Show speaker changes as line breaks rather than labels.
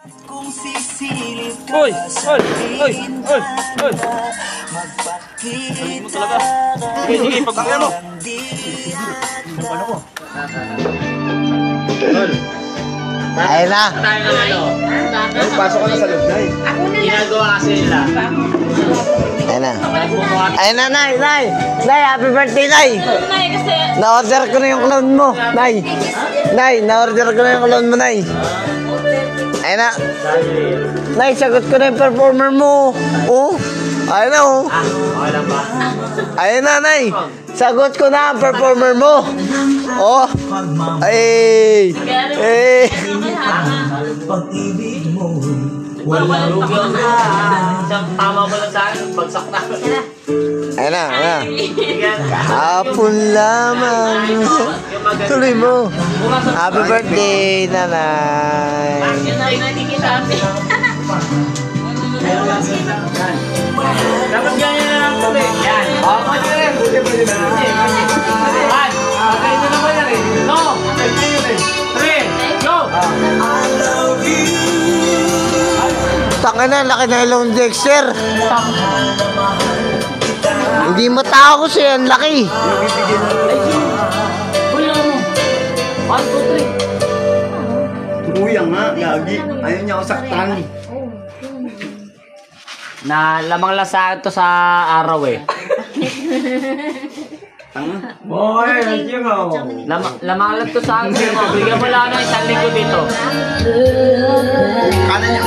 Kung sisilip ka
Oy!
sa
Oy!
magpakita
Sige, pagkakaya mo.
Ayun na.
Pasok ka na sa loob na eh.
Ginagawa kasi nila.
Ayun na. Ayun na, Nay. Nay, happy birthday, Nay. Na-order ko na yung clown mo, Nay. Nay, na-order ko na yung clown mo, Nay. Ayun na. Nay, sagot ko na yung performer mo. Oh, ayun na, oh.
Okay lang ba?
Ayun na, Nay. Sagot ko na ang performer mo. Oh. Ay. Eh.
pag-ibig mo.
Walang lugi ako. Isang tama mo lang sa akin, bagsak na.
Ayun na, ayun na. Kahapon lamang. Tuloy mo. Happy birthday, nanay.
Dapat ganyan na lang tuloy. Yan. Pwede rin. Pwede na. One. Okay, ito naman yan eh. No. Three. Go.
Taka na, laki na ilong Dexter. Hindi matao ko siya, ang laki.
Ulo mo. 1, 2, 3.
Tumuyang nga, gagi. Ayaw niya ako saktan.
Na lamang lang sa akin to sa araw eh.
Boy, nandiyo mo.
Lamang lang to sa akin. Bigyan mo lang ng 1 linggo dito.
Kala niya,